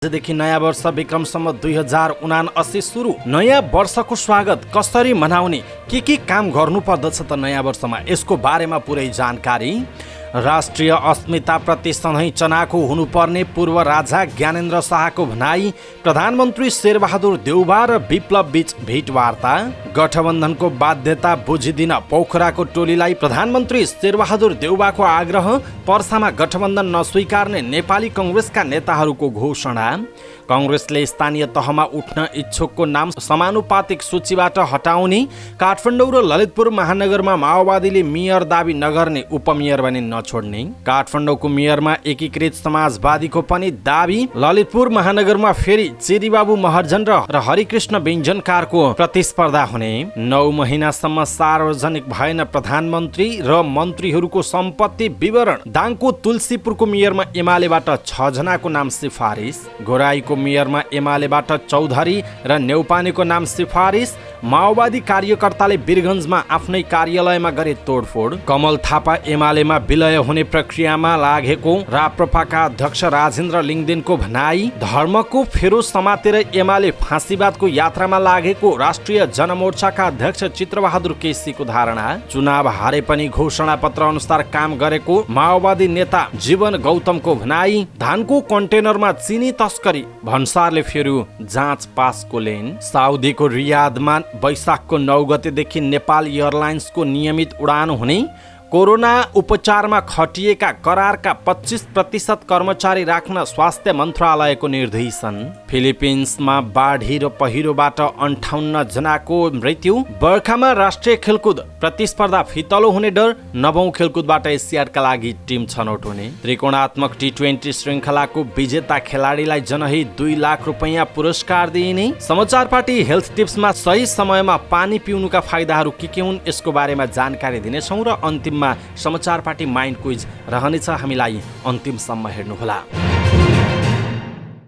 आजदेखि नयाँ वर्ष विक्रम सम्वत 2079 सुरु। नयाँ वर्षको स्वागत कसरी मनाउने, के काम गर्नुपर्दछ त नयाँ वर्षमा, यसको बारेमा पुरै जानकारी। राष्ट्रिय अस्मिताप्रति सधैँ चनाखो हुनुपर्ने पूर्व राजा ज्ञानेन्द्र शाहको भनाई। प्रधानमन्त्री शेरबहादुर देउबा र विप्लव बीच भेटवार्ता। गठबन्धनको बाध्यता बुझिदिन पोखराको टोलीलाई प्रधानमन्त्री शेरबहादुर देउबाको आग्रह। पर्सामा गठबन्धन नस्वीकार्ने नेपाली कङ्ग्रेसका नेताहरूको घोषणा। कङ्ग्रेसले स्थानीय तहमा उठ्न इच्छुकको नाम समानुपातिक सूचीबाट हटाउने। काठमाडौँ र ललितपुर महानगरमा माओवादीले मेयर दाबी नगर्ने, उपमेयर भने नछोड्ने। काठमाडौँको मेयरमा एकीकृत समाजवादीको पनि दाबी। ललितपुर महानगरमा फेरि चेरीबाबु महर्जन र हरिकृष्ण व्यञ्जनकारको प्रतिस्पर्धा हुने। 9 महिनासम्म सार्वजनिक भएन प्रधानमन्त्री र मन्त्रीहरूको सम्पत्ति विवरण। दाङको तुलसीपुरको मेयरमा एमालेबाट 6 जनाको नाम सिफारिस। गोराईको मेयरमा एमालेबाट चौधरी र नेउपानेको नाम सिफारिस। माओवादी कार्यकर्ताले वीरगञ्जमा आफ्नै कार्यालयमा गरे तोडफोड। कमल थापा एमालेमा विलय हुने प्रक्रियामा लागेको राप्रपाका अध्यक्ष राजेन्द्र लिङदेनको भनाई। धर्मको फेरो समातेर एमाले फाँसीवादको यात्रामा लागेको राष्ट्रिय जनमोर्चाका अध्यक्ष चित्रबहादुर केसीको धारणा। चुनाव हारे पनि घोषणा पत्र अनुसार काम गरेको माओवादी नेता जीवन गौतमको भनाई। धानको कन्टेनरमा चिनी तस्करी, भन्सारले फेरि जाँच पासको लेन। साउदीको रियादमा वैशाखको 9 गतेदेखि नेपाल एयरलाइन्सको नियमित उडान हुने। कोरोना उपचारमा खटिएका करारका 25% कर्मचारी राख्न स्वास्थ्य मन्त्रालयको निर्देशन। फिलिपिन्समा बाढी र पहिरोबाट 58 जनाको मृत्यु। बर्खामा राष्ट्रिय खेलकुद प्रतिस्पर्धा फितलो हुने डर। 9औं खेलकुदबाट एसियाडका लागि टिम छनौट हुने। त्रिकोणात्मक T20 श्रृङ्खलाको विजेता खेलाडीलाई जनहित 2 लाख रुपैयाँ पुरस्कार दिइने। समाचार पार्टी हेल्थ टिप्समा सही समयमा पानी पिउनुका फाइदाहरू के हुन्, यसको बारेमा जानकारी दिनेछौँ र अन्तिम समाचार पार्टी माइन्ड क्विज रहनेछ। हामीलाई अन्तिमसम्म हेर्नुहोला।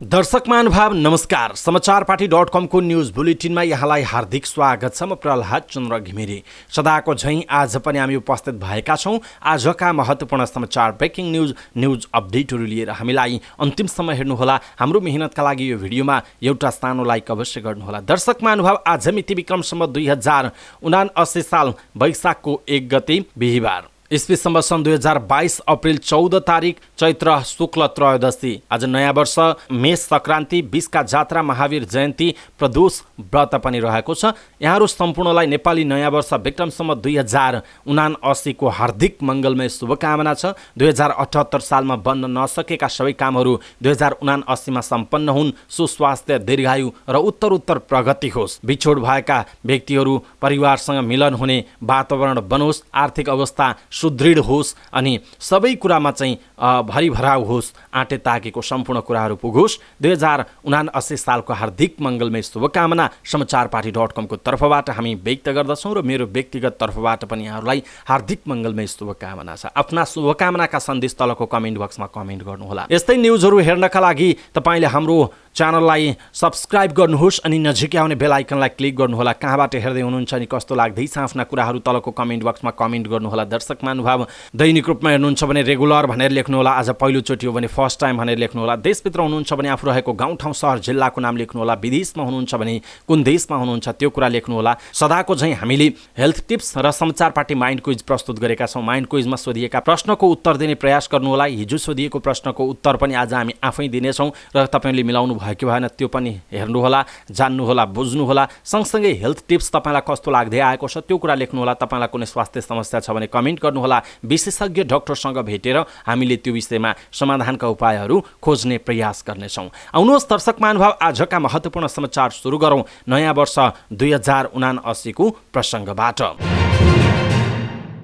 दर्शक महानुभाव नमस्कार। समाचारपाटी.com को न्युज बुलेटिनमा यहाँलाई हार्दिक स्वागत छ। म प्रहलाद चन्द्र घिमिरे। सदाको झैँ आज पनि हामी उपस्थित भएका छौँ। आजका महत्त्वपूर्ण समाचार, ब्रेकिङ न्युज अपडेटहरू लिएर हामीलाई अन्तिमसम्म हेर्नुहोला। हाम्रो मेहनतका लागि यो भिडियोमा एउटा सानो लाइक अवश्य गर्नुहोला। दर्शक महानुभाव, आज मिति विक्रम सम्वत 2079 साल वैशाखको 1 गते बिहिबार, इस्वी सम्वत सन् 2022 अप्रिल 14 तारिक चैत्र शुक्ल त्रयोदशी। आज नयाँ वर्ष, मेष सङ्क्रान्ति, 20का जात्रा, महावीर जयन्ती, प्रदोष व्रत पनि रहेको छ। यहाँहरू सम्पूर्णलाई नेपाली नयाँ वर्ष विक्रम सम्वत 2079 को हार्दिक मङ्गलमय शुभकामना छ। 2078 सालमा बन्न नसकेका सबै कामहरू 2079 मा सम्पन्न हुन्। सुस्वास्थ्य, दीर्घायु र उत्तरोत्तर प्रगति होस्। बिछोड भएका व्यक्तिहरू परिवारसँग मिलन हुने वातावरण बनोस्। आर्थिक अवस्था सुदृढ होस् अनि सबै कुरामा चाहिँ भरिभराउ होस्। आँटे ताकेको सम्पूर्ण कुराहरू पुगोस्। 2079 सालको हार्दिक मङ्गलमय शुभकामना समाचारपाटी.com को तर्फबाट हामी व्यक्त गर्दछौँ र मेरो व्यक्तिगत तर्फबाट पनि यहाँहरूलाई हार्दिक मङ्गलमय शुभकामना छ। आफ्ना शुभकामनाका सन्देश तलको कमेन्ट बक्समा कमेन्ट गर्नुहोला। यस्तै न्युजहरू हेर्नका लागि तपाईँले हाम्रो च्यानललाई सब्सक्राइब गर्नुहोस् अनि नजिकै आउने बेल आइकनलाई क्लिक गर्नुहोला। कहाँबाट हेर्दै हुनुहुन्छ अनि कस्तो लाग्दैछ आफ्ना कुराहरू तलको कमेन्ट बक्समा कमेन्ट गर्नुहोला। दर्शक महानुभाव, दैनिक रूपमा हेर्नुहुन्छ भने रेगुलर भनेर लेख्नुहोला। आज पहिलोचोटि हो भने फर्स्ट टाइम भनेर लेख्नुहोला। देशभित्र हुनुहुन्छ भने आफू रहेको गाउँ ठाउँ सहर जिल्लाको नाम लेख्नुहोला। विदेशमा हुनुहुन्छ भने कुन देशमा हुनुहुन्छ त्यो कुरा लेख्नुहोला। सदाको झैँ हामीले हेल्थ टिप्स र समाचार पार्टी माइन्ड क्विज प्रस्तुत गरेका छौँ। माइन्ड क्विजमा सोधिएका प्रश्नको उत्तर दिने प्रयास गर्नुहोला। हिजो सोधिएको प्रश्नको उत्तर पनि आज हामी आफै दिनेछौँ र तपाईँले मिलाउनु भयो कि भएन त्यो पनि हेर्नुहोला, जान्नुहोला, बुझ्नुहोला। सँगसँगै हेल्थ टिप्स तपाईँलाई कस्तो लाग्दै आएको छ त्यो कुरा लेख्नुहोला। तपाईँलाई कुनै स्वास्थ्य समस्या छ भने कमेन्ट गर्नुहोला। विशेषज्ञ डाक्टरसँग भेटेर हामीले त्यो विषयमा समाधानका उपायहरू खोज्ने प्रयास गर्नेछौँ। आउनुहोस् दर्शक महानुभाव, आजका महत्त्वपूर्ण समाचार सुरु गरौँ नयाँ वर्ष 2079 को प्रसङ्गबाट।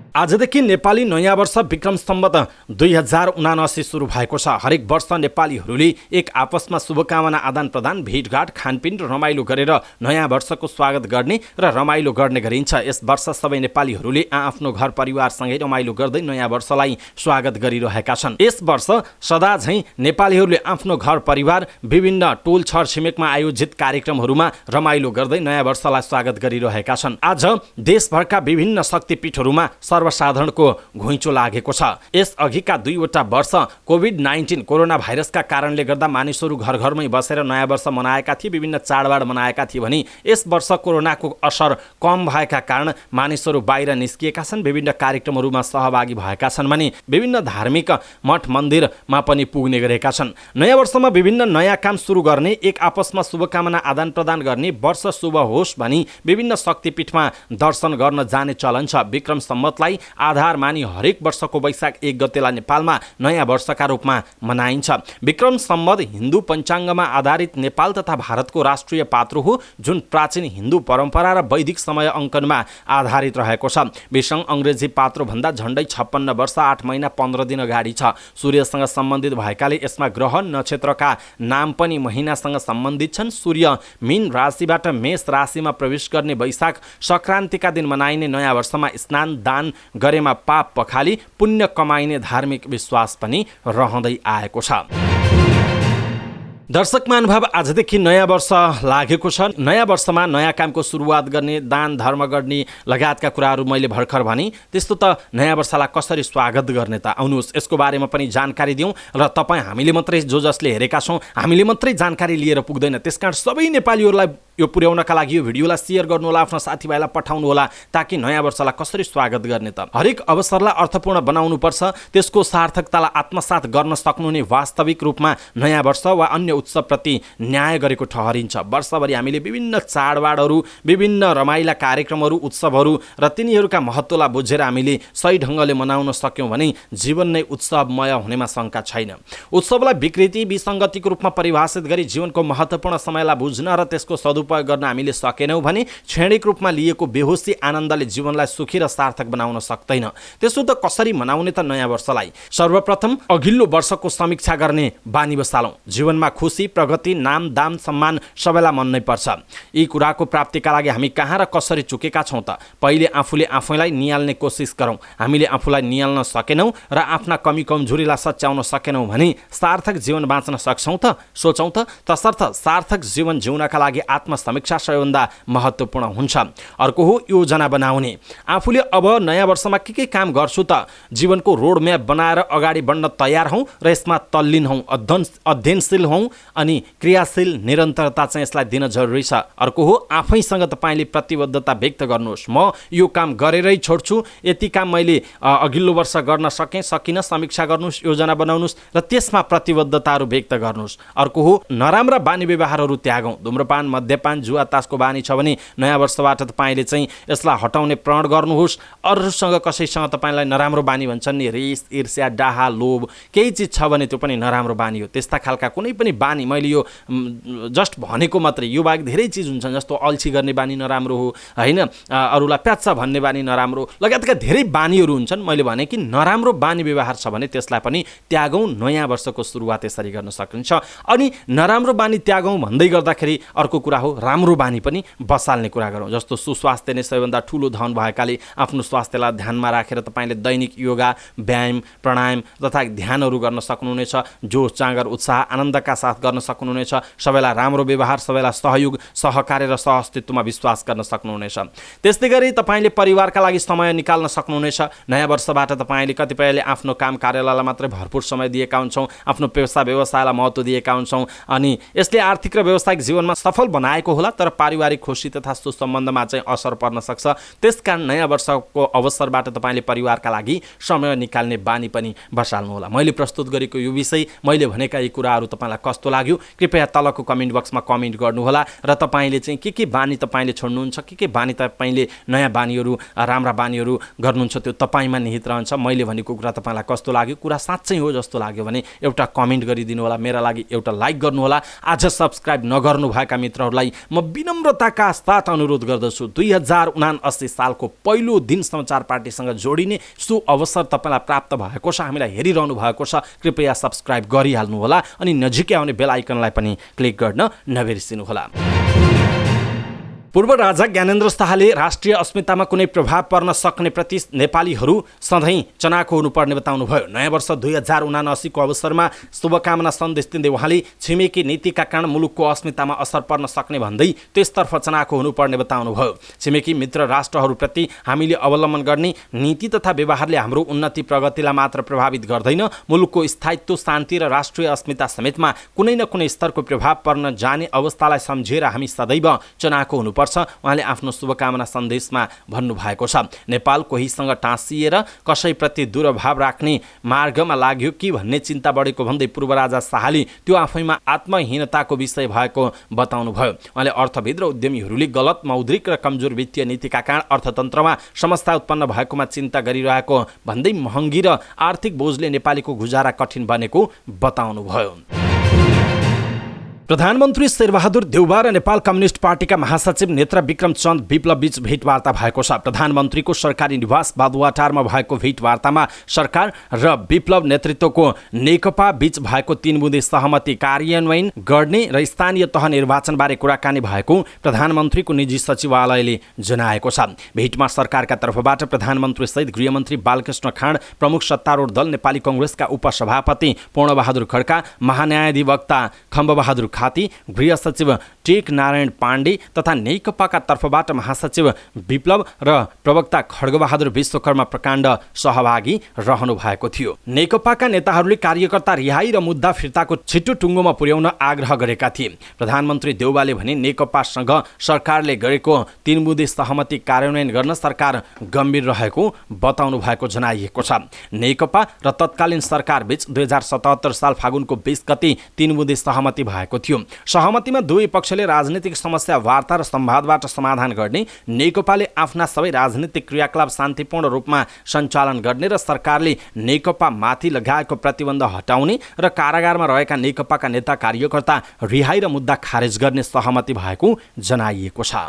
आजदेखि नेपाली नयाँ वर्ष विक्रम सम्वत 2079 सुरु भएको छ। हरेक वर्ष नेपालीहरूले एक आपसमा शुभकामना आदान प्रदान, भेटघाट, खानपिन र रमाइलो गरेर नयाँ वर्षको स्वागत गर्ने र रमाइलो गर्ने गरिन्छ। यस वर्ष सबै नेपालीहरूले आफ्नो घर परिवारसँगै रमाइलो गर्दै नयाँ वर्षलाई स्वागत गरिरहेका छन्। यस वर्ष सदा झैँ नेपालीहरूले आफ्नो घर परिवार, विभिन्न टोल छरछिमेकमा आयोजित कार्यक्रमहरूमा रमाइलो गर्दै नयाँ वर्षलाई स्वागत गरिरहेका छन्। आज देशभरका विभिन्न शक्तिपीठहरूमा सर्व सर्वसाधारणको घुइँचो लागेको छ। यसअघिका 2वटा वर्ष कोभिड-19 कोरोना भाइरसका कारणले गर्दा मानिसहरू घर घरमै बसेर नयाँ वर्ष मनाएका थिए, विभिन्न चाडबाड मनाएका थिए भने यस वर्ष कोरोनाको असर कम भएका कारण मानिसहरू बाहिर निस्किएका छन्, विभिन्न कार्यक्रमहरूमा सहभागी भएका छन् भने विभिन्न धार्मिक मठ मन्दिरमा पनि पुग्ने गरेका छन्। नयाँ वर्षमा विभिन्न नयाँ काम सुरु गर्ने, एक आपसमा शुभकामना आदान प्रदान गर्ने, वर्ष शुभ होस् भनी विभिन्न शक्तिपीठमा दर्शन गर्न जाने चलन छ। विक्रम सम्वतलाई आधार मानी हरेक वर्षको वैशाख 1 गतेलाई नेपालमा नयाँ वर्षका रूपमा मनाइन्छ। विक्रम सम्वत हिन्दू पञ्चाङ्गमा आधारित नेपाल तथा भारतको राष्ट्रिय पात्रो हो, जुन प्राचीन हिन्दू परम्परा र वैदिक समय अङ्कनमा आधारित रहेको छ। विषम अङ्ग्रेजी पात्रोभन्दा झन्डै 56 वर्ष 8 महिना 15 दिन अगाडि छ। सूर्यसँग सम्बन्धित भएकाले यसमा ग्रह नक्षत्रका नाम पनि महिनासँग सम्बन्धित छन्। सूर्य मीन राशिबाट मेष राशिमा प्रवेश गर्ने वैशाख संक्रान्तिका दिन मनाइने नयाँ वर्षमा स्नान दान गरेमा पाप पखाली पुण्य कमाइने धार्मिक विश्वास पनि रहँदै आएको छ। दर्शक महानुभाव, आजदेखि नयाँ वर्ष लागेको छ। नयाँ वर्षमा नयाँ कामको सुरुवात गर्ने, दान धर्म गर्ने लगायतका कुराहरू मैले भर्खर भने। त्यस्तो त नयाँ वर्षलाई कसरी स्वागत गर्ने त आउनुहोस् यसको बारेमा पनि जानकारी दिउँ। र तपाईँ हामीले मात्रै जसले हेरेका छौँ हामीले मात्रै जानकारी लिएर पुग्दैन, त्यसकारण सबै नेपालीहरूलाई यो पुर्याउनका लागि यो भिडियोलाई सेयर गर्नुहोला, आफ्नो साथीभाइलाई पठाउनुहोला, ताकि नयाँ वर्षलाई कसरी स्वागत गर्ने त। हरेक अवसरलाई अर्थपूर्ण बनाउनुपर्छ, त्यसको सार्थकतालाई आत्मसात गर्न सक्नुहुने वास्तविक रूपमा नयाँ वर्ष वा अन्य उत्सवप्रति न्याय गरेको ठहरिन्छ। वर्षभरि हामीले विभिन्न चाडबाडहरू, विभिन्न रमाइला कार्यक्रमहरू, उत्सवहरू र तिनीहरूका महत्त्वलाई बुझेर हामीले सही ढङ्गले मनाउन सक्यौँ भने जीवन नै उत्सवमय हुनेमा शङ्का छैन। उत्सवलाई विकृति विसङ्गतिको रूपमा परिभाषित गरी जीवनको महत्त्वपूर्ण समयलाई बुझ्न र त्यसको सदुपयोग गर्न हामीले सकेनौँ भने क्षणिक रूपमा लिएको बेहोसी आनन्दले जीवनलाई सुखी र सार्थक बनाउन सक्दैन। त्यसो त कसरी मनाउने त नयाँ वर्षलाई? सर्वप्रथम अघिल्लो वर्षको समीक्षा गर्ने बानी बसालौँ। जीवनमा खुसी, प्रगति, नाम दाम सम्मान सबैलाई मन नै पर्छ। यी कुराको प्राप्तिका लागि हामी कहाँ र कसरी चुकेका छौँ त? पहिले आफूले आफैलाई निहाल्ने कोसिस गरौँ। हामीले आफूलाई निहाल्न सकेनौँ र आफ्ना कमी कमजोरीलाई सच्याउन सकेनौँ भने सार्थक जीवन बाँच्न सक्छौँ त? सोचौँ त। तसर्थ सार्थक जीवन जिउनका लागि आत्मसमीक्षा सबैभन्दा महत्त्वपूर्ण हुन्छ। अर्को हो योजना बनाउने। आफूले अब नयाँ वर्षमा के काम गर्छु त? जीवनको रोडम्याप बनाएर अगाडि बढ्न तयार हौँ र यसमा तल्लीन हौँ, अध्ययनशील हौँ अनि क्रियाशील निरन्तरता चाहिँ यसलाई दिन जरुरी छ। अर्को हो आफैसँग तपाईँले प्रतिबद्धता व्यक्त गर्नुहोस्। म यो काम गरेरै छोड्छु, यति काम मैले अघिल्लो वर्ष गर्न सकिनँ, समीक्षा गर्नुहोस्, योजना बनाउनुहोस् र त्यसमा प्रतिबद्धताहरू व्यक्त गर्नुहोस्। अर्को हो नराम्रा बानी व्यवहारहरू त्यागौँ। धुम्रपान, मद्यपान, जुवा तासको बानी छ भने नयाँ वर्षबाट तपाईँले चाहिँ यसलाई हटाउने प्रण गर्नुहोस्। अरूसँग कसैसँग तपाईँलाई नराम्रो बानी भन्छन् नि, रिस, ईर्ष्या, डाहा, लोभ केही चिज छ भने त्यो पनि नराम्रो बानी हो। त्यस्ता खालका कुनै पनि बानी मैले यो जस्ट भनेको मात्रै, यो बाहेक धेरै चिज हुन्छन् जस्तो अल्छी गर्ने बानी नराम्रो हो होइन, अरूलाई प्याच्छ भन्ने बानी नराम्रो, लगायतका धेरै बानीहरू हुन्छन्। मैले भने कि नराम्रो बानी व्यवहार छ भने त्यसलाई पनि त्यागौँ। नयाँ वर्षको सुरुवात यसरी गर्न सकिन्छ। अनि नराम्रो बानी त्यागौँ भन्दै गर्दाखेरि अर्को कुरा हो राम्रो बानी पनि बसाल्ने कुरा गरौँ। जस्तो सुस्वास्थ्य नै सबैभन्दा ठुलो धन भएकाले आफ्नो स्वास्थ्यलाई ध्यानमा राखेर तपाईँले दैनिक योगा, व्यायाम, प्राणायाम तथा ध्यानहरू गर्न सक्नुहुनेछ। जोस जाँगर उत्साह आनन्दका साथ गर्न सक्नुहुनेछ। सबैलाई राम्रो व्यवहार, सबैलाई सहयोग, सहकार्य र सहअस्तित्वमा विश्वास गर्न सक्नुहुनेछ। त्यस्तै गरी तपाईँले परिवारका लागि समय निकाल्न सक्नुहुनेछ। नयाँ वर्षबाट तपाईँले कतिपयले आफ्नो काम कार्यालयलाई मात्रै भरपूर समय दिएका हुन्छौँ, आफ्नो पेसा व्यवसायलाई महत्त्व दिएका हुन्छौँ अनि यसले आर्थिक र व्यावसायिक जीवनमा सफल बनाएको होला, तर पारिवारिक खुसी तथा सुसम्बन्धमा चाहिँ असर पर्न सक्छ। त्यसकारण नयाँ वर्षको अवसरबाट तपाईँले परिवारका लागि समय निकाल्ने बानी पनि बसाल्नु होला। मैले प्रस्तुत गरेको यो विषय, मैले भनेका यी कुराहरू तपाईँलाई कस्तो लाग्यो कृपया तलको कमेन्ट बक्समा कमेन्ट गर्नुहोला र तपाईँले चाहिँ के बानी तपाईँले छोड्नुहुन्छ, के बानी तपाईँले नयाँ बानीहरू, राम्रा बानीहरू गर्नुहुन्छ त्यो तपाईँमा निहित रहन्छ। मैले भनेको कुरा तपाईँलाई कस्तो लाग्यो, कुरा साँच्चै हो जस्तो लाग्यो भने एउटा कमेन्ट गरिदिनु होला, मेरा लागि एउटा लाइक गर्नुहोला। आज सब्सक्राइब नगर्नुभएका मित्रहरूलाई म विनम्रताका साथ अनुरोध गर्दछु, 2079 सालको पहिलो दिन समाचार पार्टीसँग जोडिने सो अवसर तपाईँलाई प्राप्त भएको छ, हामीलाई हेरिरहनु भएको छ, कृपया सब्सक्राइब गरिहाल्नुहोला अनि नजिकै आउने बेल आइकनलाई पनि क्लिक गर्न नबिर्सिनुहोला। पूर्व राजा ज्ञानेन्द्र शाहले राष्ट्रिय अस्मितामा कुनै प्रभाव पर्न सक्ने प्रति नेपालीहरू सधैँ चनाखो हुनुपर्ने बताउनुभयो। नयाँ वर्ष 2079 को अवसरमा शुभकामना सन्देश दिँदै उहाँले छिमेकी नीतिका कारण मुलुकको अस्मितामा असर पर्न सक्ने भन्दै त्यसतर्फ चनाखो हुनुपर्ने बताउनुभयो। छिमेकी मित्र राष्ट्रहरूप्रति हामीले अवलम्बन गर्ने नीति तथा व्यवहारले हाम्रो उन्नति प्रगतिलाई मात्र प्रभावित गर्दैन, मुलुकको स्थायित्व, शान्ति र राष्ट्रिय अस्मिता समेतमा कुनै न कुनै स्तरको प्रभाव पर्न जाने अवस्थालाई सम्झेर हामी सदैव चनाखो हुनुपर्छ, उहाँले आफ्नो शुभकामना सन्देशमा भन्नुभएको छ। नेपाल कोहीसँग टाँसिएर कसैप्रति दुर्भाव राख्ने मार्गमा लाग्यो कि भन्ने चिन्ता बढेको भन्दै पूर्व राजा शाहले त्यो आफैमा आत्महीनताको विषय भएको बताउनुभयो। उहाँले अर्थविद र उद्यमीहरूले गलत मौद्रिक र कमजोर वित्तीय नीतिका कारण अर्थतन्त्रमा समस्या उत्पन्न भएकोमा चिन्ता गरिरहेको भन्दै महँगी र आर्थिक बोझले नेपालीको गुजारा कठिन बनेको बताउनुभयो। प्रधानमन्त्री शेरबहादुर देउवा र नेपाल कम्युनिस्ट पार्टीका महासचिव नेत्र विक्रम चन्द विप्लव बीच भेटवार्ता भएको छ। प्रधानमन्त्रीको सरकारी निवास बालुवाटारमा भएको भेटवार्तामा सरकार र विप्लव नेतृत्वको नेकपा बीच भएको 3 बुँदे सहमति कार्यान्वयन गर्ने र स्थानीय तह निर्वाचनबारे कुराकानी भएको प्रधानमन्त्रीको निजी सचिवालयले जनाएको छ। भेटमा सरकारका तर्फबाट प्रधानमन्त्री सहित गृहमन्त्री बालकृष्ण खाँड, प्रमुख सत्तारूढ दल नेपाली कांग्रेसका उपसभापति पूर्णबहादुर खड्का, महान्यायाधिवक्ता खम्बबहादुर खाती, गृह सचिव टेक नारायण पाण्डे तथा नेकपाका तर्फबाट महासचिव विप्लव र प्रवक्ता खड्गबहादुर विश्वकर्मा प्रकाण्ड सहभागी रहनु भएको थियो। नेकपाका नेताहरूले कार्यकर्ता रिहाई र मुद्दा फिर्ताको छिटो टुङ्गोमा पुर्याउन आग्रह गरेका थिए। प्रधानमन्त्री देउवाले भने नेकपासँग सरकारले गरेको 3 बुँदे सहमति कार्यान्वयन गर्न सरकार गम्भीर रहेको बताउनु भएको जनाइएको छ। नेकपा र तत्कालीन सरकार बीच 2077 साल फागुनको 20 गते 3 बुँदे सहमति भएको थियो। सहमतिमा दुवै पक्षले राजनीतिक समस्या वार्ता र संवादबाट समाधान गर्ने, नेकपाले आफ्ना सबै राजनीतिक क्रियाकलाप शान्तिपूर्ण रूपमा सञ्चालन गर्ने र सरकारले नेकपा माथि लगाएको प्रतिबन्ध हटाउने र कारागारमा रहेका नेकपाका नेता कार्यकर्ता रिहाई र मुद्दा खारेज गर्ने सहमति भएको जनाइएको छ।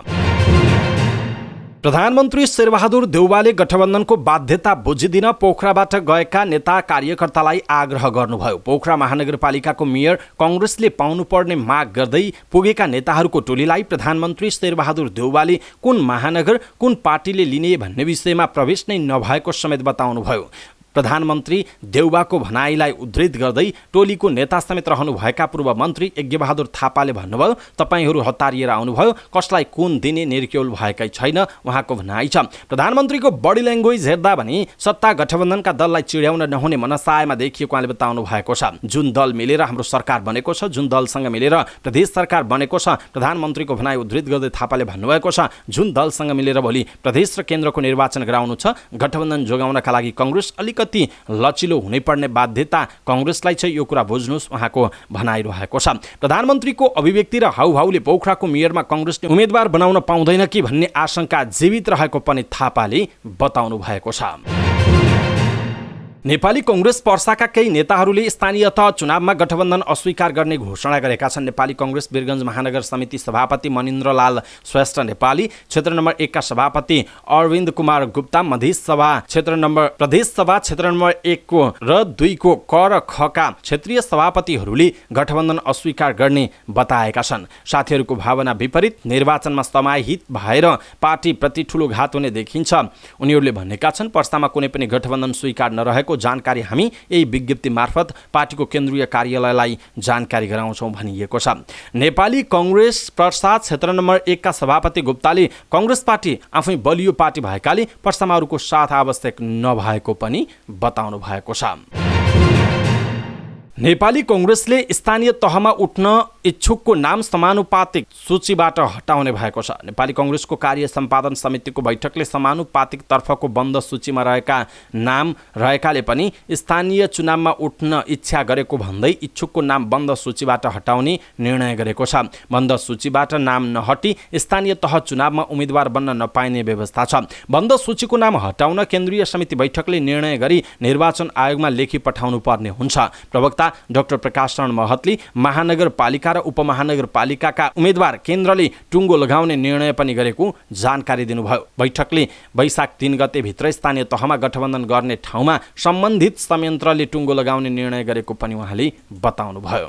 प्रधानमन्त्री शेरबहादुर देउवाले गठबन्धनको बाध्यता बुझिदिन पोखराबाट गएका नेता कार्यकर्तालाई आग्रह गर्नुभयो। पोखरा महानगरपालिकाको मेयर कांग्रेसले पाउनुपर्ने माग गर्दै पुगेका नेताहरूको टोलीलाई प्रधानमन्त्री शेरबहादुर देउवाले कुन महानगर कुन पार्टीले लिने भन्ने विषयमा प्रवेश नै नभएको समेत बताउनुभयो। प्रधानमन्त्री देउवाको भनाइलाई उद्धृत गर्दै टोलीको नेता समेत रहनुभएका पूर्व मन्त्री यज्ञबहादुर थापाले भन्नुभयो, तपाईहरू हतारिएर आउनुभयो, कसलाई कुन दिने निर्क्युल भएकै छैन, उहाँको भनाइ छ। प्रधानमन्त्रीको बडी ल्याङ्ग्वेज हेर्दा भने सत्ता गठबन्धनका दललाई चिड्याउन नहुने मनसायमा देखिएको उहाँले बताउनु भएको छ। जुन दल मिलेर हाम्रो सरकार बनेको छ, जुन दलसँग मिलेर प्रदेश सरकार बनेको छ, प्रधानमन्त्रीको भनाइ उद्धृत गर्दै थापाले भन्नुभएको छ, जुन दलसँग मिलेर भोलि प्रदेश र केन्द्रको निर्वाचन गराउनु छ, गठबन्धन जोगाउनका लागि कांग्रेस अलिकति लचिलो हुनैपर्ने बाध्यता कांग्रेसलाई छ, यो कुरा बुझ्नुहोस्, उहाँको भनाइरहेको छ। प्रधानमन्त्रीको अभिव्यक्ति र हाउभाउले पोखराको मेयरमा कांग्रेसले उम्मेदवार बनाउन पाउँदैन कि भन्ने आशंका जीवित रहेको पनि थापाले बताउनु भएको छ। नेपाली कांग्रेस पर्साका केही नेताहरूले स्थानीय तह चुनावमा गठबन्धन अस्वीकार गर्ने घोषणा गरेका छन्। नेपाली कांग्रेस वीरगञ्ज महानगर समिति सभापति मनिन्द्रलाल श्रेष्ठ नेपाली, क्षेत्र नम्बर 1 का सभापति अरविन्द कुमार गुप्ता, प्रदेश सभा क्षेत्र नम्बर 1 को र 2 को क र ख का क्षेत्रीय सभापतिहरूले गठबन्धन अस्वीकार गर्ने बताएका छन्। साथीहरूको भावना विपरीत निर्वाचनमा समाहित भएर पार्टी प्रति ठूलो घात हुने देखिन्छ। उनीहरूले भनेका छन्, पर्सामा कुनै पनि गठबन्धन स्वीकार नरहेको जानकारी हामी यही विज्ञप्ति मार्फत पार्टीको केन्द्रीय कार्यालयलाई जानकारी गराउँछौँ भनिएको छ। नेपाली कांग्रेस पर्सा क्षेत्र नम्बर 1 का सभापति गुप्ताले कांग्रेस पार्टी आफै बलियो पार्टी भएकाले पर्सामा अरूको साथ आवश्यक नभएको पनि बताउनु भएको छ। नेपाली कांग्रेसले स्थानीय तहमा उठ्न इच्छुकको नाम समानुपातिक सूचीबाट हटाउने भएको छ। नेपाली कांग्रेसको कार्य सम्पादन समितिको बैठकले समानुपातिक तर्फको बन्द सूचीमा रहेका नाम रहेकाले पनि स्थानीय चुनावमा उठ्न इच्छा गरेको भन्दै इच्छुकको नाम बन्द सूचीबाट हटाउने निर्णय गरेको छ। बन्द सूचीबाट नाम नहटी स्थानीय तह चुनावमा उम्मेदवार बन्न नपाइने व्यवस्था छ। बन्द सूचीको नाम हटाउन केन्द्रीय समिति बैठकले निर्णय गरी निर्वाचन आयोगमा लेखी पठाउनु पर्ने हुन्छ। प्रवक्ता डाक्टर प्रकाश शरण महतले महानगरपालिका र उपमहानगरपालिकाका उम्मेदवार केन्द्रले टुङ्गो लगाउने निर्णय पनि गरेको जानकारी दिनुभयो। बैठकले वैशाख 3 गते भित्र स्थानीय तहमा गठबन्धन गर्ने ठाउँमा सम्बन्धित संयन्त्रले टुङ्गो लगाउने निर्णय गरेको पनि उहाँले बताउनुभयो।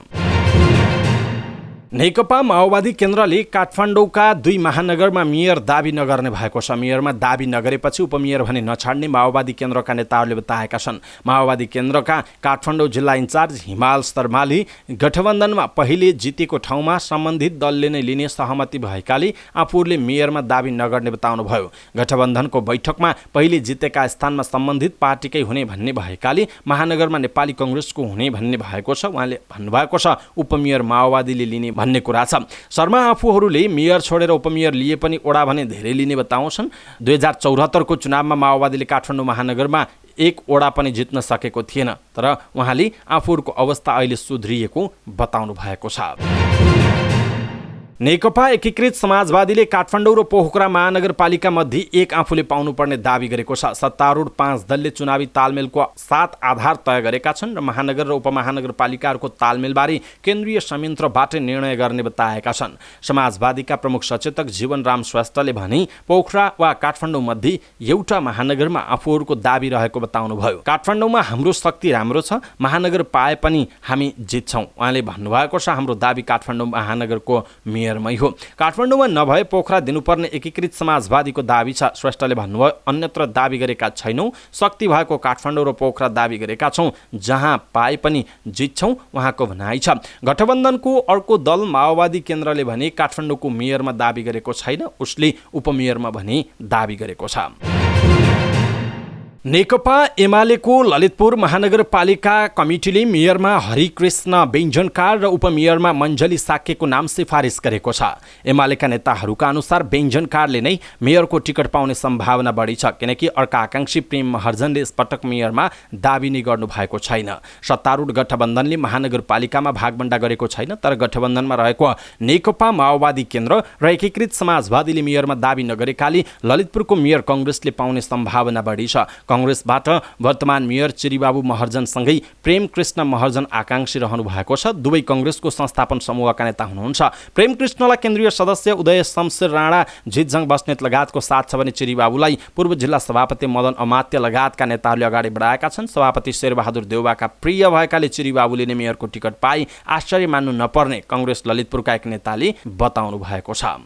नेकपा माओवादी केन्द्रले काठमाडौँका 2 महानगरमा मेयर दाबी नगर्ने भएको छ। मेयरमा दाबी नगरेपछि उपमेयर भने नछाड्ने माओवादी केन्द्रका नेताहरूले बताएका छन्। माओवादी केन्द्रका काठमाडौँ जिल्ला इन्चार्ज हिमाल शर्माले गठबन्धनमा पहिले जितेको ठाउँमा सम्बन्धित दलले नै लिने सहमति भएकाले आफूहरूले मेयरमा दाबी नगर्ने बताउनुभयो। गठबन्धनको बैठकमा पहिले जितेका स्थानमा सम्बन्धित पार्टीकै हुने भन्ने भएकाले महानगरमा नेपाली कङ्ग्रेसको हुने भन्ने भएको छ। उहाँले भन्नुभएको छ उपमेयर माओवादीले लिने भन्ने कुरा छ। शर्मा आफूहरूले मेयर छोडेर उपमेयर लिए पनि ओडा भने धेरै लिने बताउँछन्। 2074 को चुनावमा माओवादीले काठमाडौँ महानगरमा 1 ओडा पनि जित्न सकेको थिएन, तर उहाँले आफूहरूको अवस्था अहिले सुध्रिएको बताउनु भएको छ। नेकपा एकीकृत समाजवादीले काठमाडौँ र पोखरा महानगरपालिका मध्ये 1 आफूले पाउनुपर्ने दावी गरेको छ। सत्तारूढ 5 दलले चुनावी तालमेलको 7 आधार तय गरेका छन् र महानगर र उपमहानगरपालिकाहरूको तालमेलबारे केन्द्रीय संयन्त्रबाट निर्णय गर्ने बताएका छन्। समाजवादीका प्रमुख सचेतक जीवनराम श्रेष्ठले भने पोखरा वा काठमाडौँ मध्ये एउटा महानगरमा आफूहरूको दावी रहेको बताउनुभयो। काठमाडौँमा हाम्रो शक्ति राम्रो छ, महानगर पाए पनि हामी जित्छौँ। उहाँले भन्नुभएको छ हाम्रो दावी काठमाडौँ महानगरको मेयरमै हो, काठमाडौँमा नभए पोखरा दिनुपर्ने एकीकृत समाजवादीको दावी छ। श्रेष्ठले भन्नुभयो अन्यत्र दावी गरेका छैनौँ, शक्ति भएको काठमाडौँ र पोखरा दावी गरेका छौँ, जहाँ पाए पनि जित्छौँ उहाँको भनाइ छ। गठबन्धनको अर्को दल माओवादी केन्द्रले भने काठमाडौँको मेयरमा दावी गरेको छैन, उसले उपमेयरमा भने दावी गरेको छ। नेकपा एमालेको ललितपुर महानगरपालिका कमिटीले मेयरमा हरिकृष्ण बेञ्जनकार र उपमेयरमा मञ्जली साक्यको नाम सिफारिस गरेको छ। एमालेका नेताहरूका अनुसार बेञ्जनकारले नै मेयरको टिकट पाउने सम्भावना बढी छ, किनकि अर्का आकांक्षी प्रेम महर्जनले यसपटक मेयरमा दावी नै गर्नु भएको छैन। सत्तारूढ गठबन्धनले महानगरपालिकामा भागबण्डा गरेको छैन, तर गठबन्धनमा रहेको नेकपा माओवादी केन्द्र र एकीकृत समाजवादीले मेयरमा दावी नगरेकाले ललितपुरको मेयर कङ्ग्रेसले पाउने सम्भावना बढी छ। कङ्ग्रेसबाट वर्तमान मेयर चिरीबाबु महर्जनसँगै प्रेम कृष्ण महर्जन आकांक्षी रहनु भएको छ। दुवै कङ्ग्रेसको संस्थापन समूहका नेता हुनुहुन्छ। प्रेम कृष्णलाई केन्द्रीय सदस्य उदय शमशेर राणा, जितजङ बस्नेत लगायतको साथ छ भने चिरीबाबुलाई पूर्व जिल्ला सभापति मदन अमात्य लगायतका नेताहरूले अगाडि बढाएका छन्। सभापति शेरबहादुर देउवाका प्रिय भएकाले चिरीबाबुले नै मेयरको टिकट पाए आश्चर्य मान्नु नपर्ने कङ्ग्रेस ललितपुरका एक नेताले बताउनु भएको छ।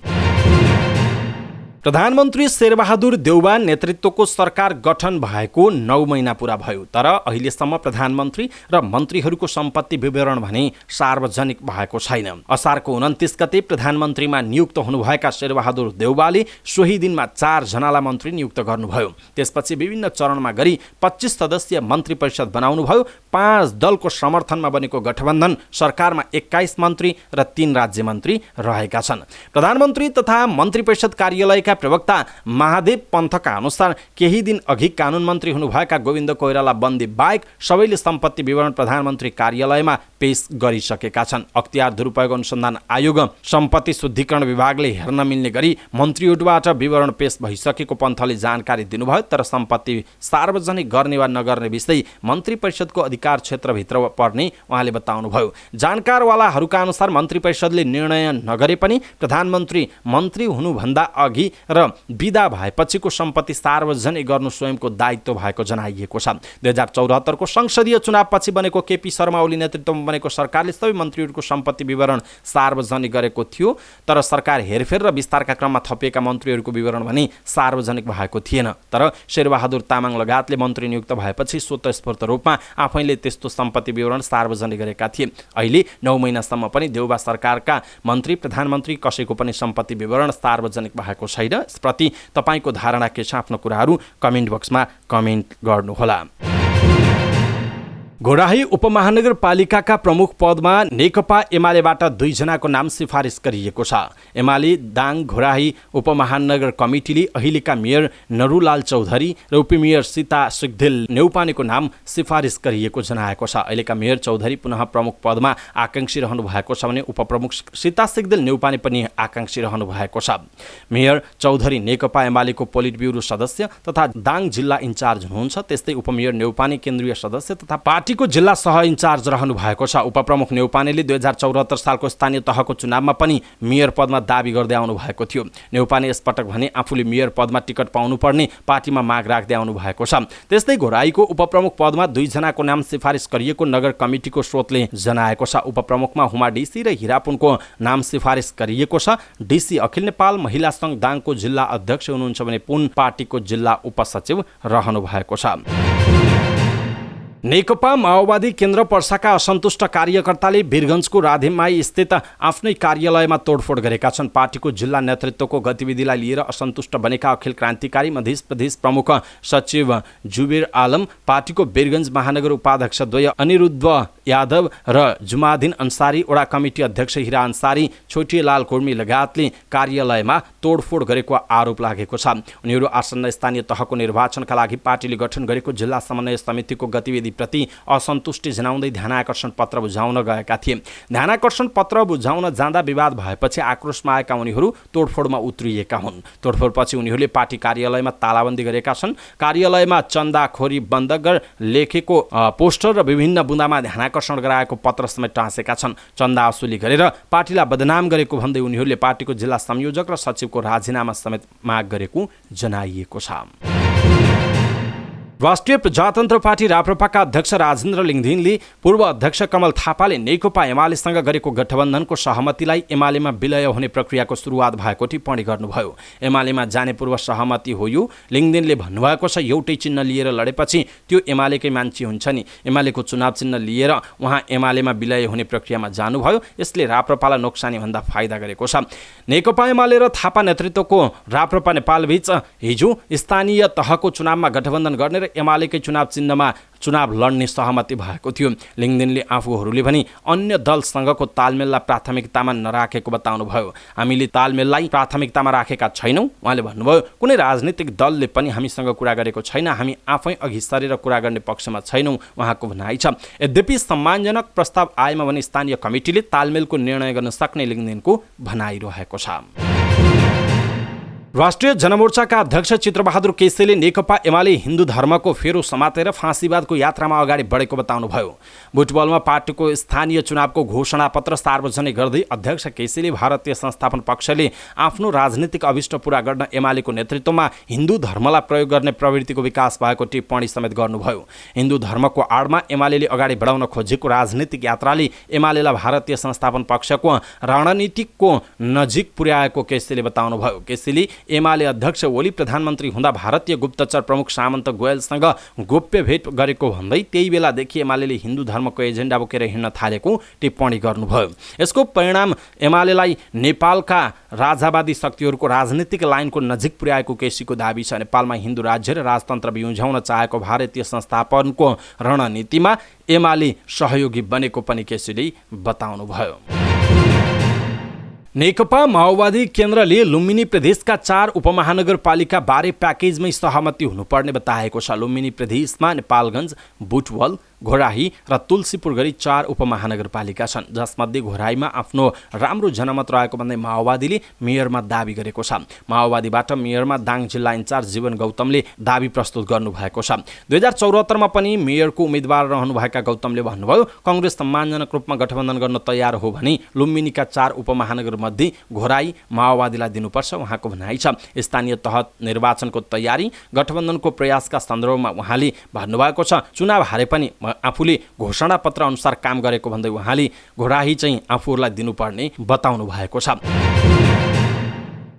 प्रधानमन्त्री शेरबहादुर देउवा नेतृत्वको सरकार गठन भएको 9 महिना पुरा भयो, तर अहिलेसम्म प्रधानमन्त्री र मन्त्रीहरूको सम्पत्ति विवरण भने सार्वजनिक भएको छैन। असारको 29 गते प्रधानमन्त्रीमा नियुक्त हुनुभएका शेरबहादुर देउवाले सोही दिनमा 4 जनालाई मन्त्री नियुक्त गर्नुभयो। त्यसपछि विभिन्न चरणमा गरी 25 सदस्यीय मन्त्री परिषद बनाउनुभयो। 5 दलको समर्थनमा बनेको गठबन्धन सरकारमा 21 मन्त्री र 3 राज्य मन्त्री रहेका छन्। प्रधानमन्त्री तथा मन्त्री परिषद कार्यालयका प्रवक्ता महादेव पन्थका अनुसार केही दिन अघि कानुन मन्त्री हुनुभएका गोविन्द कोइराला बन्दी बाहेक सबैले सम्पत्ति विवरण प्रधानमन्त्री कार्यालयमा पेश गरिसकेका छन्। अख्तियार दुरुपयोग अनुसन्धान आयोग सम्पत्ति शुद्धिकरण विभागले हेर्न मिल्ने गरी मन्त्रीहरूबाट विवरण पेश भइसकेको पन्थले जानकारी दिनुभयो, तर सम्पत्ति सार्वजनिक गर्ने वा नगर्ने विषय मन्त्री परिषदको अधिकार क्षेत्रभित्र पर्ने उहाँले बताउनुभयो। जानकारवालाहरूका अनुसार मन्त्री परिषदले निर्णय नगरे पनि प्रधानमन्त्री मन्त्री हुनुभन्दा अघि र विदा भएपछिको सम्पत्ति सार्वजनिक गर्नु स्वयंको दायित्व भएको जनाइएको छ। 2074 को संसदीय चुनावपछि बनेको केपी शर्मा ओली नेतृत्वमा बनेको सरकारले सबै मन्त्रीहरूको सम्पत्ति विवरण सार्वजनिक गरेको थियो, तर सरकार हेरफेर र विस्तारका क्रममा थपिएका मन्त्रीहरूको विवरण भने सार्वजनिक भएको थिएन। तर शेरबहादुर तामाङ लगायतले मन्त्री नियुक्त भएपछि स्वतस्फूर्त रूपमा आफैले त्यस्तो सम्पत्ति विवरण सार्वजनिक गरेका थिए। अहिले 9 महिनासम्म पनि देउबा सरकारका मन्त्री प्रधानमन्त्री कसैको पनि सम्पत्ति विवरण सार्वजनिक भएको छैन। यसप्रति तपाईको धारणा के छ? आफ्नो कुराहरू कमेन्ट बक्समा कमेन्ट गर्नुहोला। घोराही उपमहानगरपालिकाका प्रमुख पदमा नेकपा एमालेबाट 2 जनाको नाम सिफारिस गरिएको छ। एमाले दाङ घोराही उपमहानगर कमिटीले अहिलेका मेयर नरुलाल चौधरी र उपमेयर सीता सिग्देल नेउपानेको नाम सिफारिस गरिएको जनाएको छ। अहिलेका मेयर चौधरी पुनः प्रमुख पदमा आकांक्षी रहनु भएको छ भने उपप्रमुख सीता सिग्देल नेउपाने पनि आकांक्षी रहनु भएको छ। मेयर चौधरी नेकपा एमालेको पोलिट ब्युरो सदस्य तथा दाङ जिल्ला इन्चार्ज हुनुहुन्छ। त्यस्तै उपमेयर नेउपाने केन्द्रीय सदस्य तथा पार्टीको जिल्ला सह इन्चार्ज रहनु भएको छ। उपप्रमुख नेउपानेले 2074 सालको स्थानीय तहको चुनावमा पनि मेयर पदमा दाबी गर्दै आउनु भएको थियो। नेउपाने यसपटक भने आफूले मेयर पदमा टिकट पाउनुपर्ने पार्टीमा माग राख्दै आउनु भएको छ। त्यस्तै घोराईको उपप्रमुख पदमा 2 जनाको नाम सिफारिस गरिएको नगर कमिटीको स्रोतले जनाएको छ। उपप्रमुखमा हुमा डीसी र हिरापुनको नाम सिफारिस गरिएको छ। डीसी अखिल नेपाल महिला सङ्घ दाङको जिल्ला अध्यक्ष हुनुहुन्छ भने पुन पार्टीको जिल्ला उपसचिव रहनु भएको छ। नेकपा माओवादी केन्द्र पर्साका असन्तुष्ट कार्यकर्ताले वीरगञ्जको राधेमाई स्थित आफ्नै कार्यालयमा तोडफोड गरेका छन्। पार्टीको जिल्ला नेतृत्वको गतिविधिलाई लिएर असन्तुष्ट बनेका अखिल क्रान्तिकारी मध्य प्रदेश प्रमुख सचिव जुबेर आलम, पार्टीको वीरगञ्ज महानगर उपाध्यक्ष द्वय अनिरुद्ध यादव र जुमादिन अन्सारी, वडा कमिटी अध्यक्ष हिरा अन्सारी, छोटिएलाल कुर्मी लगायतले कार्यालयमा तोडफोड गरेको आरोप लागेको छ। उनीहरू आसन्न स्थानीय तहको निर्वाचनका लागि पार्टीले गठन गरेको जिल्ला समन्वय समितिको गतिविधि प्रति असन्तुष्टि जनाउँदै ध्यानाकर्षण पत्र बुझाउन गएका थिए। ध्यानाकर्षण पत्र बुझाउन जाँदा विवाद भएपछि आक्रोशमा आएका उनीहरू तोडफोडमा उत्रिएका हुन्। तोडफोडपछि उनीहरूले पार्टी कार्यालयमा तालाबन्दी गरेका छन्। कार्यालयमा चन्दाखोरी बन्द गर लेखेको पोस्टर र विभिन्न बुँदामा ध्यानाकर्षण गराएको पत्र समेत टाँसेका छन्। चन्दा असुली गरेर पार्टीलाई बदनाम गरेको भन्दै उनीहरूले पार्टीको जिल्ला संयोजक र सचिवको राजीनामा समेत माग गरेको जनाइएको छ। राष्ट्रिय प्रजातन्त्र पार्टी राप्रपाका अध्यक्ष राजेन्द्र लिङदिनले पूर्व अध्यक्ष कमल थापाले नेकपा एमालेसँग गरेको गठबन्धनको सहमतिलाई एमालेमा विलय हुने प्रक्रियाको सुरुवात भएको टिप्पणी गर्नुभयो। एमालेमा जाने पूर्व सहमति हो यो। लिङदिनले भन्नुभएको छ, एउटै चिन्ह लिएर लडेपछि त्यो एमालेकै मान्छे हुन्छ नि। एमालेको चुनाव चिन्ह लिएर उहाँ एमालेमा विलय हुने प्रक्रियामा जानुभयो। यसले राप्रपालाई नोक्सानी भन्दा फाइदा गरेको छ। नेकपा एमाले र थापा नेतृत्वको राप्रपा नेपालबीच हिजो स्थानीय तहको चुनावमा गठबन्धन गर्ने र एमालेकै चुनाव चिन्हमा चुनाव लड्ने सहमति भएको थियो। लिङदिनले आफूहरूले पनि अन्य दलसँगको तालमेललाई प्राथमिकतामा नराखेको बताउनुभयो। हामीले तालमेललाई प्राथमिकतामा राखेका छैनौँ। उहाँले भन्नुभयो, कुनै राजनीतिक दलले पनि हामीसँग कुरा गरेको छैन। हामी आफै अघि सरेर कुरा गर्ने पक्षमा छैनौँ, उहाँको भनाइ छ। यद्यपि सम्मानजनक प्रस्ताव आएमा भने स्थानीय कमिटीले तालमेलको निर्णय गर्न सक्ने लिङदिनको भनाइ रहेको छ। राष्ट्रिय जनमोर्चाका अध्यक्ष चित्रबहादुर केसीले नेकपा एमाले हिन्दू धर्मको फेरो समातेर फाँसीवादको यात्रामा अगाडि बढेको बताउनुभयो। बुटबलमा पार्टीको स्थानीय चुनावको घोषणापत्र सार्वजनिक गर्दै अध्यक्ष केसीले भारतीय संस्थापन पक्षले आफ्नो राजनीतिक अभिष्ट पूरा गर्न एमालेको नेतृत्वमा हिन्दू धर्मलाई प्रयोग गर्ने प्रवृत्तिको विकास भएको टिप्पणी समेत गर्नुभयो। हिन्दू धर्मको आडमा एमाले अगाडि बढाउन खोजेको राजनीतिक यात्राले एमालेलाई भारतीय संस्थापन पक्षको रणनीतिको नजिक पुर्याएको केसीले बताउनुभयो। केसीले एमाले अध्यक्ष ओली प्रधानमन्त्री हुँदा भारतीय गुप्तचर प्रमुख सामन्त गोयलसँग गोप्य भेट गरेको भन्दै त्यही बेलादेखि एमाले हिन्दू धर्मको एजेन्डा बोकेर हिँड्न थालेको टिप्पणी गर्नुभयो। यसको परिणाम एमालेलाई नेपालका राजावादी शक्तिहरूको राजनीतिक लाइनको नजिक पुर्याएको केसीको दाबी छ। नेपालमा हिन्दू राज्य र राजतन्त्र बिउझाउन चाहेको भारतीय संस्थापनको रणनीतिमा एमाले सहयोगी बनेको पनि केसीले बताउनुभयो। नेकपा माओवादी केन्द्रले लुम्बिनी प्रदेशका 4 उपमहानगरपालिका बारे प्याकेजमै सहमति हुनुपर्ने बताएको छ। लुम्बिनी प्रदेशमा नेपालगञ्ज, बुटवल, घोराही र तुलसीपुर गरी 4 उपमहानगरपालिका छन्, जसमध्ये घोराहीमा आफ्नो राम्रो जनमत रहेको भन्दै माओवादीले मेयरमा दाबी गरेको छ। माओवादीबाट मेयरमा दाङ जिल्ला इन्चार्ज जीवन गौतमले दाबी प्रस्तुत गर्नुभएको छ। 2074 मा पनि मेयरको उम्मेदवार रहनुभएका गौतमले भन्नुभयो, कङ्ग्रेस सम्मानजनक रूपमा गठबन्धन गर्न तयार हो भने लुम्बिनीका 4 उपमहानगरमध्ये घोराही माओवादीलाई दिनुपर्छ, उहाँको भनाइ छ। स्थानीय तह निर्वाचनको तयारी गठबन्धनको प्रयासका सन्दर्भमा उहाँले भन्नुभएको छ, चुनाव हारे पनि आफूले घोषणा पत्र अनुसार काम गरेको भन्दै उहाँले घोराही चाहिँ आफूहरूलाई दिनुपर्ने बताउनु भएको छ।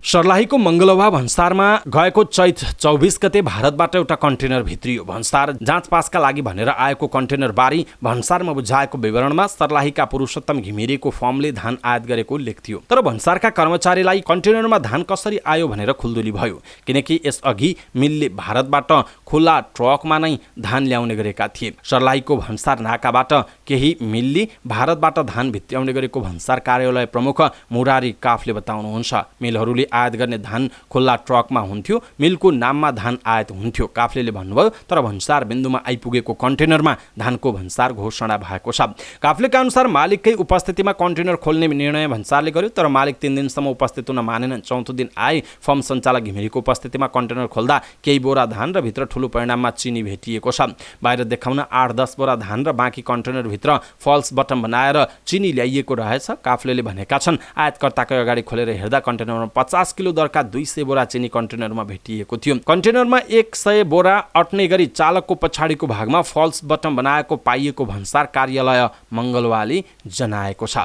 सर्लाहीको मङ्गलवा भन्सारमा गएको चैत 24 गते भारतबाट एउटा कन्टेनर भित्रियो। भन्सार जाँचपासका लागि भनेर आएको कन्टेनर बारी भन्सारमा बुझाएको विवरणमा सर्लाहीका पुरुषोत्तम घिमिरेको फर्मले धान आयात गरेको उल्लेख थियो। तर भन्सारका कर्मचारीलाई कन्टेनरमा धान कसरी आयो भनेर खुल्दुली भयो, किनकि यसअघि मिलले भारतबाट खुल्ला ट्रकमा नै धान ल्याउने गरेका थिए। सर्लाहीको भन्सार नाकाबाट केही मिलले भारतबाट धान भित्र्याउने गरेको भन्सार कार्यालय प्रमुख मुरारी काफले बताउनुहुन्छ। मिलहरूले आयात गर्ने धान खुल्ला ट्रकमा हुन्थ्यो, मिलको नाममा धान आयात हुन्थ्यो। काफले भन्नुभयो तर भन्सार बिन्दुमा आइपुगेको कन्टेनरमा धानको भन्सार घोषणा भएको छ। काफलेका अनुसार मालिककै उपस्थितिमा कन्टेनर खोल्ने निर्णय भन्सारले गर्यो, तर मालिक 3 दिनसम्म उपस्थित हुन मानेनन्। चौथो दिन आए फर्म सञ्चालक घिमिरेको उपस्थितिमा कन्टेनर खोल्दा केही बोरा धान र भित्र ठुलो परिमाणमा चिनी भेटिएको छ। बाहिर देखाउन 8-10 बोरा धान र बाँकी कन्टेनरभित्र फल्स बटम बनाएर चिनी ल्याइएको रहेछ। काफले भनेका छन् आयातकर्ताकै अगाडि खोलेर हेर्दा कन्टेनरमा 50 किलो दरका 200 बोरा चिनी कन्टेनरमा भेटिएको थियो। कन्टेनरमा 100 बोरा अट्ने गरी चालकको पछाडिको भागमा फल्स बटम बनाएको पाइएको भन्सार कार्यालय मङ्गलवारले जनाएको छ।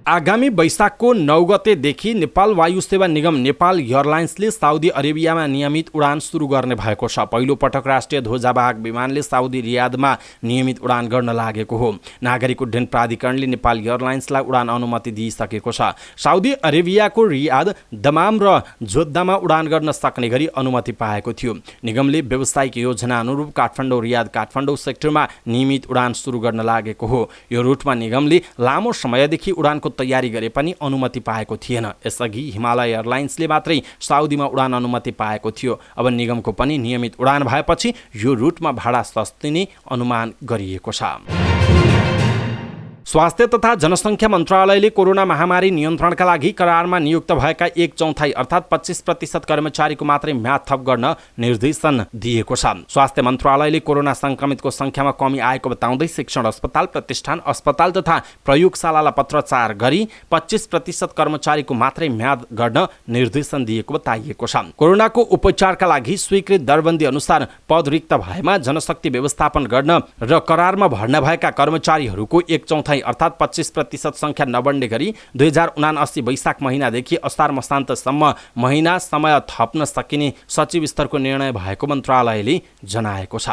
आगामी वैशाखको 9 गतेदेखि नेपाल वायु सेवा निगम नेपाल एयरलाइन्सले साउदी अरेबियामा नियमित उडान सुरु गर्ने भएको छ। पहिलो पटक राष्ट्रिय ध्वजावाहक विमानले साउदी रियादमा नियमित उडान गर्न लागेको हो। नागरिक उड्डयन प्राधिकरणले नेपाल एयरलाइन्सलाई उडान अनुमति दिइसकेको छ। साउदी अरेबियाको रियाद, दमाम र जोद्दामा उडान गर्न सक्ने गरी अनुमति पाएको थियो। निगमले व्यावसायिक योजना अनुरूप काठमाडौँ रियाद काठमाडौँ सेक्टरमा नियमित उडान सुरु गर्न लागेको हो। यो रुटमा निगमले लामो समयदेखि उडानको तयारी गरे पनि अनुमति पाएको थिएन। यसअघि हिमालय एयरलाइन्सले मात्रै साउदीमा उडान अनुमति पाएको थियो। अब निगमको पनि नियमित उडान भएपछि यो रुटमा भाडा सस्तिने अनुमान गरिएको छ। स्वास्थ्य तथा जनसङ्ख्या मन्त्रालयले कोरोना महामारी नियन्त्रणका लागि करारमा नियुक्त भएका 1/4 अर्थात् 25% कर्मचारीको मात्रै म्याद थप गर्न निर्देशन दिएको छ। स्वास्थ्य मन्त्रालयले कोरोना संक्रमितको संख्यामा कमी आएको बताउँदै शिक्षण अस्पताल, प्रतिष्ठान, अस्पताल तथा प्रयोगशालालाई पत्रचार गरी 25% कर्मचारीको मात्रै म्याद गर्न निर्देशन दिएको बताइएको छ। कोरोनाको उपचारका लागि स्वीकृत दरबन्दी अनुसार पद रिक्त भएमा जनशक्ति व्यवस्थापन गर्न र करारमा भर्ना भएका कर्मचारीहरूको 1/4 अर्थात् 25% संख्या नबढ्ने गरी 2079 वैशाख महिनादेखि असार मसान्तसम्म महिना समय थप्न सकिने सचिव स्तरको निर्णय भएको मन्त्रालयले जनाएको छ।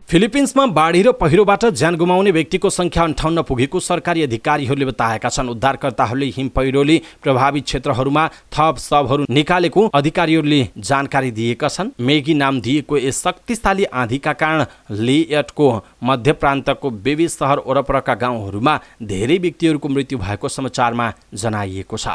फिलिपिन्समा बाढी र पहिरोबाट ज्यान गुमाउने व्यक्तिको संख्या 58 पुगेको सरकारी अधिकारीहरूले बताएका छन्। उद्धारकर्ताहरूले हिम पहिरोले प्रभावित क्षेत्रहरूमा थप शवहरू निकालेको अधिकारीहरूले जानकारी दिएका छन्। मेगी नाम दिएको यस शक्तिशाली आँधीका कारण लेयटको मध्य प्रान्तको बेबी सहर वरपरका गाउँहरूमा धेरै व्यक्तिहरूको मृत्यु भएको समाचारमा जनाइएको छ।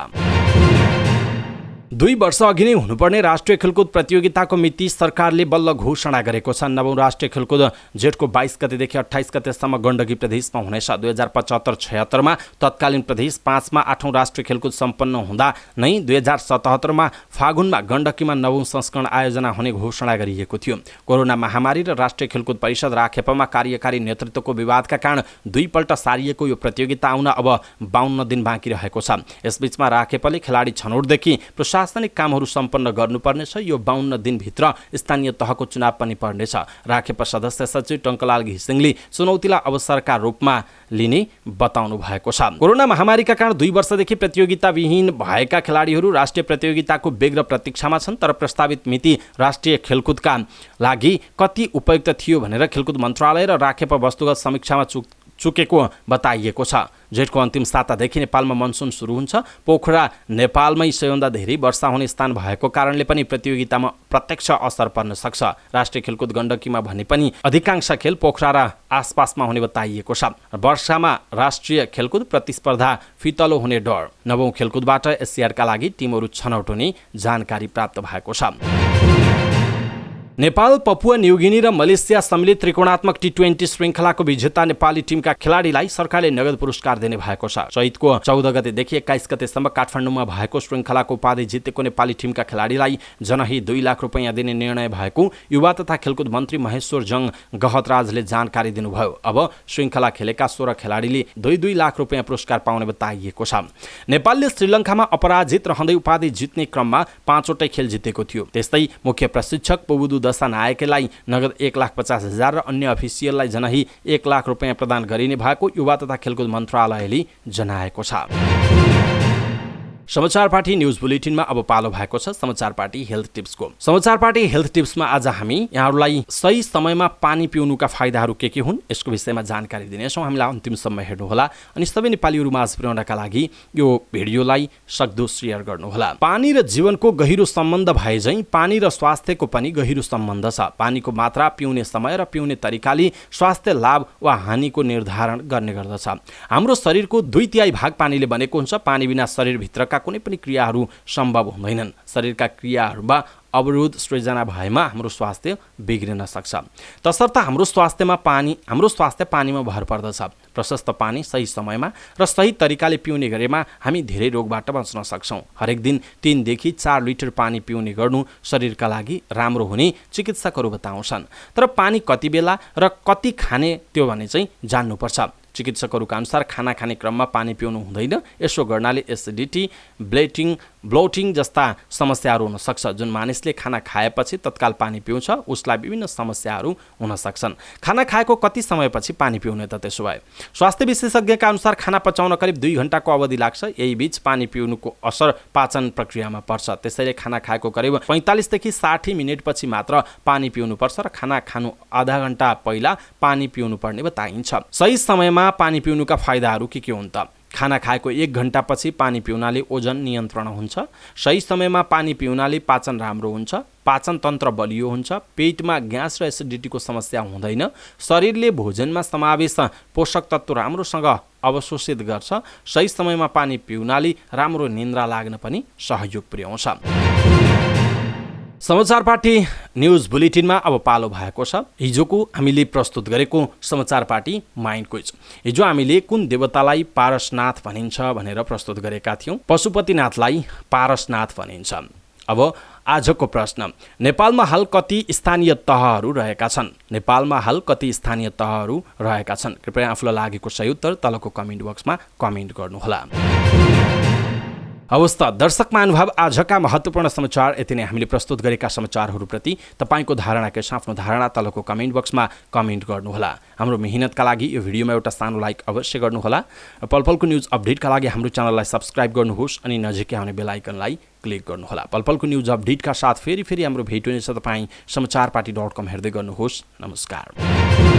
2 वर्ष अघि नै हुनुपर्ने राष्ट्रिय खेलकुद प्रतियोगिताको मिति सरकारले बल्ल घोषणा गरेको छ। 9औं राष्ट्रिय खेलकुद जेठको 22 गतेदेखि 28 गतेसम्म गण्डकी प्रदेशमा हुनेछ। 2075-76 मा तत्कालीन प्रदेश 5 मा 8औं राष्ट्रिय खेलकुद सम्पन्न हुँदा नै 2077 मा फागुनमा गण्डकीमा 9औं संस्करण आयोजना हुने घोषणा गरिएको थियो। कोरोना महामारी र राष्ट्रिय खेलकुद परिषद राखेपमा कार्यकारी नेतृत्वको विवादका कारण 2 पल्ट सारिएको यो प्रतियोगिता आउन अब 52 दिन बाँकी रहेको छ। यसबीचमा राखेपले खेलाडी छनौटदेखि प्रशासनिक कामहरू सम्पन्न गर्नुपर्नेछ। यो 52 दिनभित्र स्थानीय तहको चुनाव पनि पर्नेछ। राखेपा सदस्य सचिव टङ्कलाल घिसिङले चुनौतीलाई अवसरका रूपमा लिने बताउनु भएको छ। कोरोना महामारीका कारण 2 वर्षदेखि प्रतियोगिताविहीन भएका खेलाडीहरू राष्ट्रिय प्रतियोगिताको बेग र प्रतीक्षामा छन्। तर प्रस्तावित मिति राष्ट्रिय खेलकुदका लागि कति उपयुक्त थियो भनेर खेलकुद मन्त्रालय र राखेपा वस्तुगत समीक्षामा चुकेको बताइएको छ। जेठको अन्तिम सातादेखि नेपालमा मनसुन सुरु हुन्छ। पोखरा नेपालमै सबैभन्दा धेरै वर्षा हुने स्थान भएको कारणले पनि प्रतियोगितामा प्रत्यक्ष असर पर्न सक्छ। राष्ट्रिय खेलकुद गण्डकीमा भने पनि अधिकांश खेल पोखरा र आसपासमा हुने बताइएको छ। वर्षामा राष्ट्रिय खेलकुद प्रतिस्पर्धा फितलो हुने डर। 9औं खेलकुदबाट एसियाडका लागि टिमहरू छनौट हुने जानकारी प्राप्त भएको छ। नेपाल, पपुवा न्युगिनी र मलेसिया सम्मिलित त्रिकोणात्मक T20 श्रृङ्खलाको विजेता नेपाली टिमका खेलाडीलाई सरकारले नगद पुरस्कार दिने भएको छ। चैतको 14 गतेदेखि 21 गतेसम्म काठमाडौँमा भएको श्रृङ्खलाको उपाधि जितेको नेपाली टिमका खेलाडीलाई जनही 2 लाख रुपैयाँ दिने निर्णय भएको युवा तथा खेलकुद मन्त्री महेश्वर जङ गहतराजले जानकारी दिनुभयो। अब श्रृङ्खला खेलेका 16 खेलाडीले 2 लाख रुपैयाँ पुरस्कार पाउने बताइएको छ। नेपालले श्रीलङ्कामा अपराजित रहँदै उपाधि जित्ने क्रममा 5 वटै खेल जितेको थियो। त्यस्तै मुख्य प्रशिक्षक पबुदु दशा नायकलाई नगद 1,50,000 र अन्य अफिसियललाई जनही 1 लाख रुपैयाँ प्रदान गरिने भएको युवा तथा खेलकुद मन्त्रालयले जनाएको छ। समाचार पार्टी न्युज बुलेटिनमा अब पालो भएको छ समाचार पार्टी हेल्थ टिप्सको। समाचार पार्टी हेल्थ टिप्समा आज हामी यहाँहरूलाई सही समयमा पानी पिउनुका फाइदाहरू के हुन् यसको विषयमा जानकारी दिनेछौँ। हामीलाई अन्तिमसम्म हेर्नुहोला अनि सबै नेपालीहरू माझ पुर्याउनका लागि यो भिडियोलाई सक्दो शेयर गर्नुहोला। पानी र जीवनको गहिरो सम्बन्ध भए झैं पानी र स्वास्थ्यको पनि गहिरो सम्बन्ध छ। पानीको मात्रा, पिउने समय र पिउने तरिकाले स्वास्थ्य लाभ वा हानिको निर्धारण गर्ने गर्दछ। हाम्रो शरीरको 2/3 भाग पानीले बनेको हुन्छ। पानी बिना शरीरभित्रका कुनै पनि क्रियाहरू सम्भव हुँदैनन्। शरीरका क्रियाहरूमा अवरोध सृजना भएमा हाम्रो स्वास्थ्य बिग्रिन सक्छ। तसर्थ हाम्रो स्वास्थ्य पानीमा भर पर्दछ। प्रशस्त पानी सही समयमा र सही तरिकाले पिउने गरेमा हामी धेरै रोगबाट बच्न सक्छौँ। हरेक दिन 3 देखि 4 लिटर पानी पिउने गर्नु शरीरका लागि राम्रो हुने चिकित्सकहरू बताउँछन्। तर पानी कति बेला र कति खाने त्यो भने चाहिँ जान्नुपर्छ। चिकित्सकहरूका अनुसार खाना खाने क्रममा पानी पिउनु हुँदैन। यसो गर्नाले एसिडिटी, ब्लोटिङ जस्ता समस्याहरू हुन सक्छ। जुन मानिसले खाना खाएपछि तत्काल पानी पिउँछ उसलाई विभिन्न समस्याहरू हुन सक्छन्। खाना खाएको कति समयपछि पानी पिउने त त्यसो भए? स्वास्थ्य विशेषज्ञका अनुसार खाना पचाउन करिब 2 घण्टाको अवधि लाग्छ। यही बीच पानी पिउनुको असर पाचन प्रक्रियामा पर्छ। त्यसैले खाना खाएको करिब 45 देखि 60 मिनेटपछि मात्र पानी पिउनुपर्छ र खाना खानु आधा घण्टा पहिला पानी पिउनुपर्ने बताइन्छ। सही समयमा पानी पिउनुका फाइदाहरू के हुन् त? खाना खाएको 1 घण्टापछि पानी पिउनाले ओजन नियन्त्रण हुन्छ। सही समयमा पानी पिउनाले पाचन राम्रो हुन्छ। पाचन तन्त्र बलियो हुन्छ। पेटमा ग्यास र एसिडिटीको समस्या हुँदैन। शरीरले भोजनमा समावेश पोषक तत्त्व राम्रोसँग अवशोषित गर्छ। सही समयमा पानी पिउनाले राम्रो निन्द्रा लाग्न पनि सहयोग पुर्याउँछ। समाचार पार्टी न्युज बुलेटिनमा अब पालो भएको छ हिजोको हामीले प्रस्तुत गरेको समाचार पार्टी माइन्ड क्विज। हिजो हामीले कुन देवतालाई पारसनाथ भनिन्छ भनेर प्रस्तुत गरेका थियौँ। पशुपतिनाथलाई पारसनाथ भनिन्छ। अब आजको प्रश्न, नेपालमा हाल कति स्थानीय तहहरू रहेका छन्? नेपालमा हाल कति स्थानीय तहहरू रहेका छन्? कृपया आफूलाई लागेको सही उत्तर तलको कमेन्ट बक्समा कमेन्ट गर्नुहोला। हवस् त दर्शक महानुभाव, आजका महत्त्वपूर्ण समाचार यति नै। हामीले प्रस्तुत गरेका समाचारहरूप्रति तपाईँको धारणा के छ? आफ्नो धारणा तलको कमेन्ट बक्समा कमेन्ट गर्नुहोला। हाम्रो मेहनतका लागि यो भिडियोमा एउटा सानो लाइक अवश्य गर्नुहोला। पलपलको न्युज अपडेटका लागि हाम्रो च्यानललाई सब्स्क्राइब गर्नुहोस् अनि नजिकै आउने बेल आइकनलाई क्लिक गर्नुहोला। पलपलको न्युज अपडेटका साथ फेरि हाम्रो भेट हुनेछ। तपाईँ समाचारपार्टी.com हेर्दै गर्नुहोस्। नमस्कार।